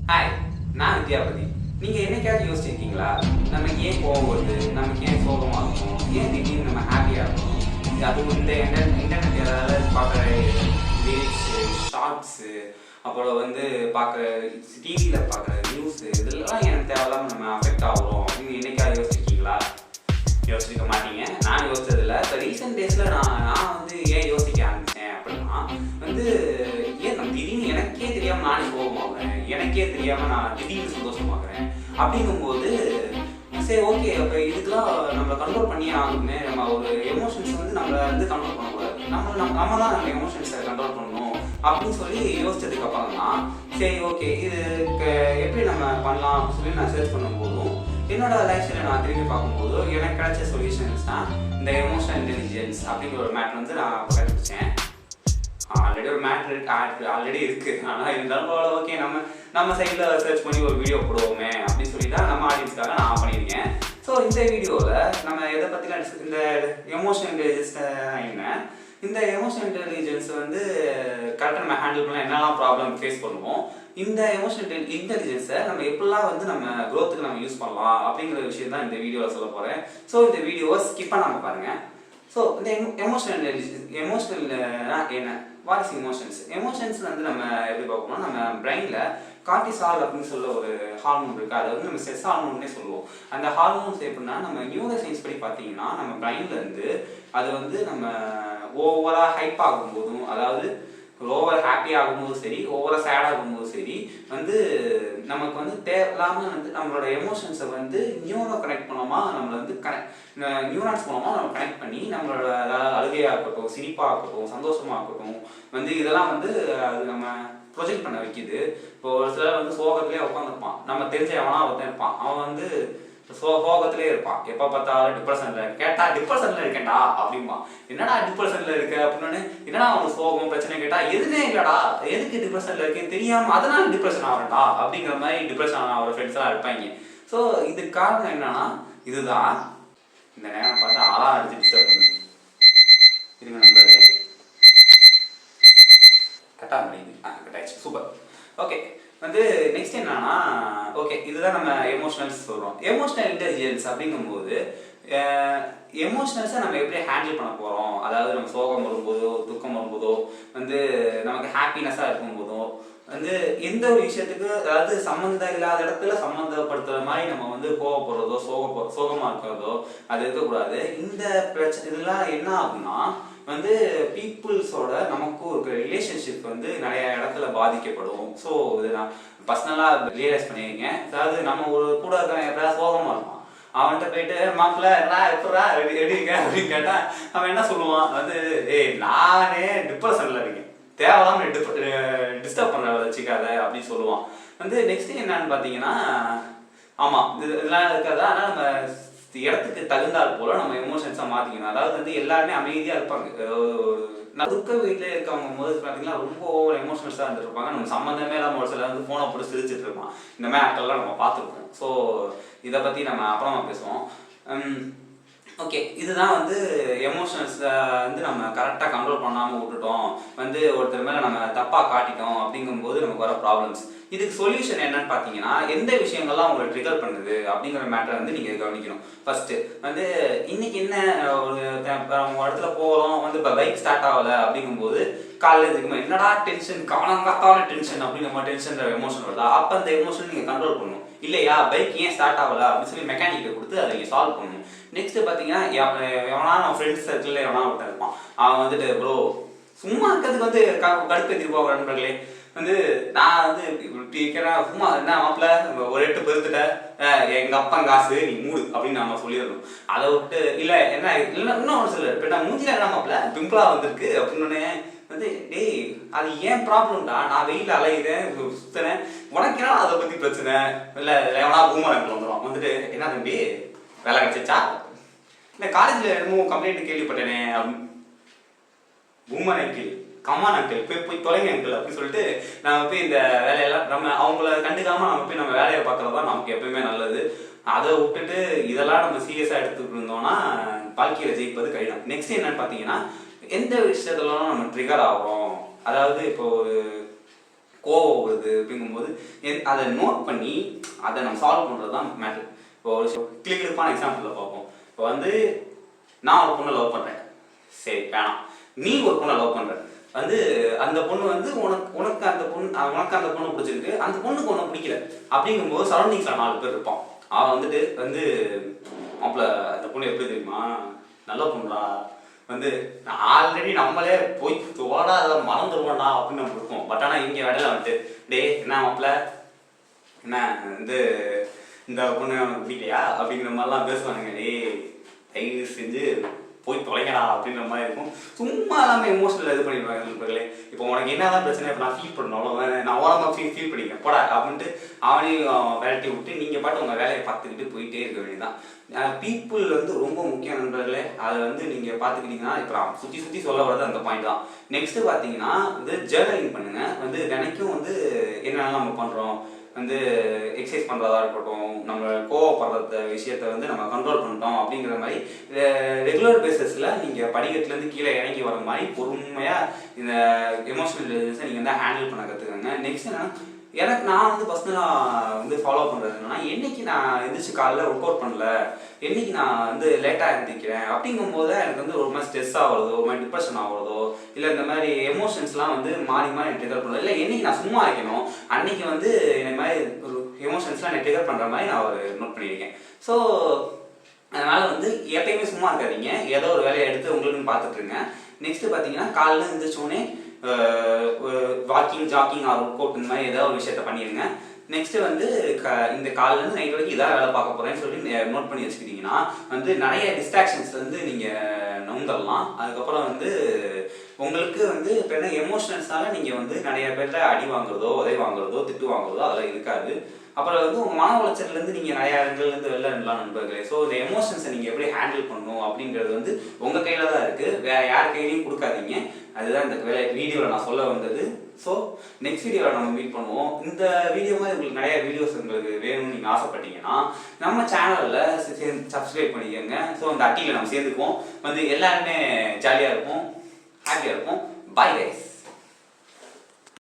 Hi, நான் வித்யாபதி. நீங்க என்னைக்காவது யோசிச்சிருக்கீங்களா? நம்ம ஏன் கோவம் வருது? நமக்கு ஏன் சோகமா இருக்கும்? ஏன் திடீர்னு நம்ம ஹாப்பியா இருக்கணும்? அதுவும் இந்த இன்டர்நெட் ஏதாவது பார்க்குற ரீல்ஸு, ஷார்ட்ஸு, அப்புறம் பார்க்குற டிவியில பார்க்குற நியூஸு இதெல்லாம் எனக்கு தேவையில்லாம நம்ம அஃபெக்ட் ஆகுறோம் அப்படின்னு என்னைக்காவது யோசிச்சிருக்கீங்களா? யோசிக்க மாட்டீங்க. நான் யோசிச்சதில்ல. இப்போ ரீசெண்ட் டேஸில் நான் ஏன் யோசிக்க ஆரம்பித்தேன் அப்படின்னா வந்து ஏன் நம்ம திடீர்னு எனக்கே தெரியாமல் நானே சோகமாகிறேன், எனக்கே தெரியாமல் நான் திடீர்னு சந்தோஷமாகிறேன் அப்படிங்கும்போது சரி ஓகே, அப்போ இதுக்கெல்லாம் நம்மளை கண்ட்ரோல் பண்ணியே ஆகணுமே. நம்ம ஒரு எமோஷன்ஸ் நம்மளை கண்ட்ரோல் பண்ணக்கூடாது, நம்ம தான் நம்ம எமோஷன்ஸை கண்ட்ரோல் பண்ணணும் அப்படின்னு சொல்லி யோசிச்சதுக்கு அப்புறம் தான் சரி ஓகே இதுக்கு எப்படி நம்ம பண்ணலாம் அப்படின்னு சொல்லி நான் சர்ச் பண்ணும்போதும் என்னோட லைஃப் ஸ்டைலை நான் திரும்பி பார்க்கும்போது எனக்கு கிடைச்ச சொல்யூஷன்ஸ் தான் இந்த எமோஷனல் இன்டெலிஜென்ஸ் அப்படிங்கிற ஒரு மேட்ரு நான் கண்டுபிடிச்சேன். ஆல்ரெடி ஒரு மேட்ரு ஆல்ரெடி இருக்குது, ஆனால் இருந்தாலும் ஓகே நம்ம சைடில் சர்ச் பண்ணி ஒரு வீடியோ போடுவோமே அப்படின்னு சொல்லி தான் நம்ம ஆடியன்ஸ்க்காக நான் பண்ணியிருக்கேன். ஸோ இந்த வீடியோவில் நம்ம எதை பற்றிலாம் இந்த எமோஷனல் இன்டெலிஜென்ஸ் என்ன, இந்த எமோஷனல் இன்டெலிஜென்ஸ் கரெக்டாக நம்ம ஹேண்டில் பண்ணால் என்னெல்லாம் ப்ராப்ளம் ஃபேஸ் பண்ணுவோம், இந்த எமோஷனல் இன்டெலிஜென்ஸை நம்ம எப்படிலாம் நம்ம க்ரோத்துக்கு நம்ம யூஸ் பண்ணலாம் அப்படிங்கிற விஷயம் தான் இந்த வீடியோவில் சொல்ல போகிறேன். ஸோ இந்த வீடியோவை ஸ்கிப் பண்ணாமல் பாருங்கள். ஸோ இந்த எமோஷனல் என்ன, வாட் இஸ் எமோஷன்ஸ் நம்ம எப்படி பார்க்கணும்னா நம்ம பிரெயினில் கார்டிசால் அப்படின்னு சொல்ல ஒரு ஹார்மோன் இருக்குது. அதை நம்ம ஸ்ட்ரெஸ் ஹார்மோன்னே சொல்லுவோம். அந்த ஹார்மோன்ஸ் எப்படின்னா நம்ம நியூரோ சயின்ஸ் படி பார்த்தீங்கன்னா நம்ம பிரெயின்லேருந்து அது நம்ம ஓவராக ஹைப் ஆகும்போதும், அதாவது ஓவர் ஹாப்பி ஆகும்போது சரி, ஓவராக சேட் ஆகும்போது சரி நமக்கு தேவையில்லாமல் நம்மளோட எமோஷன்ஸை நியூரோ கனெக்ட் பண்ணோமா, நம்மளை நியூரான்ஸ் மூலமாக நம்ம கனெக்ட் பண்ணி நம்மளோட அழுகையாக இருக்கட்டும், சிரிப்பாக இருக்கட்டும், சந்தோஷமாக இருக்கட்டும் இதெல்லாம் அது நம்ம ப்ரொஜெக்ட் பண்ண வைக்கிது. இப்போ ஒரு சிலர் சோகத்திலே உட்காந்துருப்பான், நம்ம தெரிஞ்ச எவனா ஒருத்தன் இருப்பான், அவன் சோகத்திலே இருப்பான், எப்போ பார்த்தாலும் டிப்ரெஷனில் கேட்டா டிப்ரெஷனில் இருக்கேன்டா அப்படின்பா. என்னடா டிப்ரெஷனில் இருக்க அப்படின்னு, என்னடா அவனுக்கு சோகம் பிரச்சனை கேட்டால் எதுவுமே இல்லைடா, எதுக்கு டிப்ரெஷனில் இருக்கேன்னு தெரியாமல் அதனால டிப்ரெஷன் ஆகிறேன்டா அப்படிங்கிற மாதிரி டிப்ரெஷன் ஆகிற ஃப்ரெண்ட்ஸ்லாம் இருப்பாங்க. ஸோ இதுக்கு காரணம் என்னன்னா இதுதான். இந்த நேரம் பார்த்து ஆளாக அடிச்சு டிஸ்டர்ப் பண்ணு இருங்க நண்பர்களே. கரெக்டாக முடியுது, கட்டாச்சு, சூப்பர். ஓகே, நெக்ஸ்ட் என்னன்னா ஓகே இதுதான் நம்ம எமோஷனல்ஸ் சொல்கிறோம். எமோஷனல் இன்டெலிஜென்ஸ் அப்படிங்கும்போது எமோஷனல்ஸை நம்ம எப்படி ஹேண்டில் பண்ண போகிறோம், அதாவது நம்ம சோகம் வரும்போதோ, துக்கம் வரும்போதோ, நமக்கு ஹாப்பினஸ்ஸாக இருக்கும்போதோ எந்த ஒரு விஷயத்துக்கு, அதாவது சம்மந்தம் இல்லாத இடத்துல சம்மந்தப்படுத்துகிற மாதிரி நம்ம கோவப்படுறதோ சோகமாக இருக்கிறதோ அது இருக்கக்கூடாது. இந்த பிரச்சனை இதெல்லாம் என்ன ஆகும்னா பீப்புள்ஸோட நமக்கு ஒரு ரிலேஷன்ஷிப் நிறைய இடத்துல பாதிக்கப்படும். ஸோ இது நான் பர்சனலாக ரியலைஸ் பண்ணியிருக்கேன். அதாவது நம்ம ஒரு கூட இருக்க எப்படியா சோகமாக இருப்பான், அவன்கிட்ட போயிட்டு மாப்பிள்ள எப்படா எடுங்க அப்படின்னு கேட்டால் அவன் என்ன சொல்லுவான், ஏய் நானே டிப்ரெஷனில் இருக்கேன், தேவையில்லாம டிஸ்டர்ப் பண்ண வச்சுக்காத அப்படின்னு சொல்லுவான். நெக்ஸ்ட் என்னன்னு பார்த்தீங்கன்னா ஆமாம் இதெல்லாம் இருக்காதா, ஆனால் நம்ம இடத்துக்கு தகுந்தால் போல நம்ம எமோஷன்ஸாக மாற்றிக்கணும். அதாவது எல்லாருமே அமைதியாக இருப்பாங்க. துக்க வீட்டில் இருக்கவங்க போது பார்த்தீங்கன்னா ரொம்ப ஓவர் எமோஷனல்ஸாக இருந்துருப்பாங்க. நம்ம சம்மந்தமே இல்லாமல் ஒரு சில ஃபோனை போட்டு சிரிச்சிட்டு இருப்பான். இந்த மாதிரி ஆட்கள்லாம் நம்ம பார்த்துருப்போம். ஸோ இதை பற்றி நம்ம அப்புறமா பேசுவோம். ஓகே, இதுதான் எமோஷனல்ஸை நம்ம கரெக்டாக கண்ட்ரோல் பண்ணாமல் விட்டுட்டோம், ஒருத்தர் மேலே நம்ம தப்பாக காட்டிட்டோம் அப்படிங்கும்போது நமக்கு வர ப்ராப்ளம்ஸ். இதுக்கு சொல்யூஷன் என்னன்னு பார்த்தீங்கன்னா எந்த விஷயங்கள்லாம் உங்களை ட்ரிகர் பண்ணுது அப்படிங்கிற மேட்டரை நீங்கள் கவனிக்கணும். ஃபர்ஸ்ட்டு இன்னைக்கு என்ன ஒரு இடத்துல போகிறோம், இப்போ பைக் ஸ்டார்ட் ஆகலை அப்படிங்கும்போது காலையில் இருக்குமா என்னடா டென்ஷன், காலங்காத்தான டென்ஷன் அப்படிங்கிற மாதிரி டென்ஷன் எமோஷன் வருதா, அப்போ அந்த எமோஷன் நீங்கள் கண்ட்ரோல் பண்ணணும். இல்லையா பைக் ஏன் ஸ்டார்ட் ஆகலை அப்படின்னு சொல்லி மெக்கானிக்கை கொடுத்து அதை நீங்கள் சால்வ் பண்ணணும். நெக்ஸ்ட் பார்த்தீங்கன்னா எவனா நம்ம ஃப்ரெண்ட்ஸ் சர்க்கிளில் எவனா ஒருத்தன் இருப்பான், அவன் ப்ரோ சும்மா இருக்கிறதுக்கு கடுப்பேற்றி போகிற நண்பர்களே நான் சும்மா என்ன மாப்பிள்ள ஒரு எட்டு பெருத்துட்ட எங்கள் அப்பா காசு நீ மூடு அப்படின்னு நம்ம சொல்லிடணும். அதை விட்டு இல்லை என்ன இல்லைன்னா இன்னும் சொல்லு இப்போ நான் மூஞ்சில என்ன மாப்பிள்ள பிம்பிளாக வந்திருக்கு அப்படின்னு டேய் அது ஏன் ப்ராப்ளம்டா, நான் வெயில் அலைகிறேன் சுற்றுறேன், உனக்கு என்ன அதை பற்றி பிரச்சனை இல்லை, எவனா பூமரங்கள் வந்துடும் என்ன தம்பி வேலை கிடச்சிச்சா, இல்லை காலேஜில் என்னமோ கம்ப்ளைண்ட் கேள்விப்பட்டேனே அப்படின்னு, பூமர் அங்கிள் கம்மான் அங்கிள் போய் தொலைங்க அங்கிள் அப்படின்னு சொல்லிட்டு நம்ம போய் இந்த வேலையெல்லாம் நம்ம அவங்கள கண்டுக்காமல் நம்ம போய் நம்ம வேலையை பார்க்குறது தான் நமக்கு எப்பயுமே நல்லது. அதை விட்டுட்டு இதெல்லாம் நம்ம சீரியஸாக எடுத்துக்கிட்டு இருந்தோம்னா வாழ்க்கையில் ஜெயிப்பது கடினம். நெக்ஸ்ட் என்னன்னு பார்த்தீங்கன்னா எந்த விஷயத்துலலாம் நம்ம ட்ரிகர் ஆகிறோம், அதாவது இப்போ ஒரு கோவம் வருது அப்படிங்கும்போது அதை நோட் பண்ணி அதை நம்ம சால்வ் பண்ணுறது தான் மேட்ரு. இப்போ ஒரு கிளிப்பான எக்ஸாம்பிளில் பார்ப்போம். இப்போ வந்து நான் ஒரு பொண்ணை லவ் பண்ணுறேன், சரி வேணாம், நீ ஒரு பொண்ணை லவ் பண்ணுற, வந்து அந்த பொண்ணு வந்து உனக்கு அந்த பொண்ணு பிடிச்சிருக்கு, அந்த பொண்ணுக்கு ஒன்றும் பிடிக்கல அப்படிங்கும்போது சரௌண்டிங்ஸில் 4 பேர் இருப்பான். அவன் வந்துட்டு மாப்பிள்ள அந்த பொண்ணு எப்படி தெரியுமா, நல்ல பொண்ணுடா, வந்து ஆல்ரெடி நம்மளே போய் தோடா அதை மறந்துடுவோம்டா அப்படின்னு நம்ம இருக்கோம். பட் ஆனால் இங்கே வேலையில் வந்துட்டு டே என்ன மாப்பிள்ள என்ன வந்து இந்த பொண்ணு அவனுக்கு பிடிக்கலையா அப்படிங்கிற மாதிரிலாம் பேசுவானுங்க. டே தயவு செஞ்சு போய் தொலைங்கடா அப்படின்ற மாதிரி இருக்கும். சும்மா எல்லாமே எமோஷனல் இது பண்ணிடுவாங்க நண்பர்களே. இப்போ உனக்கு என்னதான் பிரச்சனை, இப்போ நான் ஃபீல் பண்ணணும், நான் ஓரமாக ஃபீல் பண்ணிக்கிறேன் போடா அப்படின்ட்டு அவனையும் விரட்டி விட்டு நீங்கள் பாட்டு உங்கள் வேலையை பார்த்துக்கிட்டு போயிட்டே இருக்க வேண்டியதான். பீப்புள் வந்து ரொம்ப முக்கியம் நண்பர்களே. அதை வந்து நீங்கள் பார்த்துக்கிட்டிங்கன்னா இப்போ நான் சுற்றி சொல்ல வரது அந்த பாயிண்ட் தான். நெக்ஸ்ட்டு பார்த்தீங்கன்னா வந்து ஜேர்னலிங் பண்ணுங்கள். வந்து தினைக்கும் வந்து என்னென்ன நம்ம பண்ணுறோம், வந்து எக்ஸசைஸ் பண்ணுறதா இருக்கட்டும், நம்ம கோவப்படுற விஷயத்தை வந்து நம்ம கண்ட்ரோல் பண்ணிட்டோம் அப்படிங்கிற மாதிரி ரெகுலர் பேசிஸில் நீங்கள் படிக்கட்டுலேருந்து கீழே இறங்கி வர மாதிரி பொறுமையாக இந்த எமோஷனல் இன்டெலிஜென்ஸை நீங்கள் வந்து ஹேண்டில் பண்ண கற்றுக்கோங்க. நெக்ஸ்ட் என்னன்னா, நான் வந்து பர்சனலாக வந்து ஃபாலோ பண்ணுறது என்னன்னா, என்னைக்கு நான் எந்திரிச்சு காலையில் ஒர்க் அவுட் பண்ணல, என்னைக்கு நான் வந்து லேட்டாக எழுந்திரிக்கிறேன் அப்படிங்கும்போது எனக்கு வந்து ஒரு மாதிரி ஸ்ட்ரெஸ் ஆகிறதோ, ஒரு மாதிரி டிப்ரெஷன் ஆகிறதோ, இல்லை இந்த மாதிரி எமோஷன்ஸ்லாம் வந்து மாறி ட்ரிகர் பண்ணுறது, இல்லை என்னைக்கு நான் சும்மா இருக்கணும் அன்னைக்கு வந்து இந்த மாதிரி ஒரு எமோஷன்ஸ்லாம் நான் ட்ரிகர் பண்ணுற மாதிரி நான் ஒரு நோட் பண்ணியிருக்கேன். ஸோ அதனால் வந்து எப்பயுமே சும்மா இருக்காதீங்க, ஏதோ ஒரு வேலையை எடுத்து உங்களுக்குன்னு பார்த்துட்ருங்க. நெக்ஸ்ட்டு பார்த்தீங்கன்னா காலையில் எழுந்திரிச்சோடனே walking, jogging or work out இந்த மாதிரி ஏதாவது ஒரு விஷயத்த பண்ணிடுங்க. நெக்ஸ்ட்டு வந்து இந்த காலிலேருந்து நைட் வரைக்கும் இதாக வேலை பார்க்க போகிறேன்னு சொல்லி நோட் பண்ணி வச்சுக்கிட்டிங்கன்னா வந்து நிறைய டிஸ்ட்ராக்ஷன்ஸ் வந்து நீங்கள் நவுந்தரலாம். அதுக்கப்புறம் வந்து உங்களுக்கு வந்து இப்போ என்ன எமோஷனல்ஸ்னால நீங்கள் வந்து நிறைய பேர்கிட்ட அடி வாங்குறதோ, உதவி வாங்குறதோ, திட்டு வாங்குறதோ அதெல்லாம் இருக்காது. அப்புறம் வந்து உங்கள் மன உளைச்சல்லேருந்து நீங்கள் நிறையா இடங்கள்லேருந்து வெளில நின்றலாம் நண்பர்களே. ஸோ இந்த எமோஷன்ஸை நீங்கள் எப்படி ஹேண்டில் பண்ணணும் அப்படிங்கிறது வந்து உங்கள் கையில் தான் இருக்குது, வேறு யார் கையிலையும் கொடுக்காதீங்க. அதுதான் இந்த வீடியோவில் நான் சொல்ல வந்தது. ஸோ நெக்ஸ்ட் வீடியோவில் நம்ம மீட் பண்ணுவோம். இந்த வீடியோ மாதிரி உங்களுக்கு நிறைய வீடியோஸ் உங்களுக்கு வேணும்னு நீங்கள் ஆசைப்பட்டீங்கன்னா நம்ம சேனலில் சப்ஸ்கிரைப் பண்ணிக்கோங்க. ஸோ அந்த அட்டியில் நம்ம சேர்ந்துக்குவோம், வந்து எல்லாருமே ஜாலியாக இருப்போம், ஹாப்பியாக இருப்போம். Bye guys.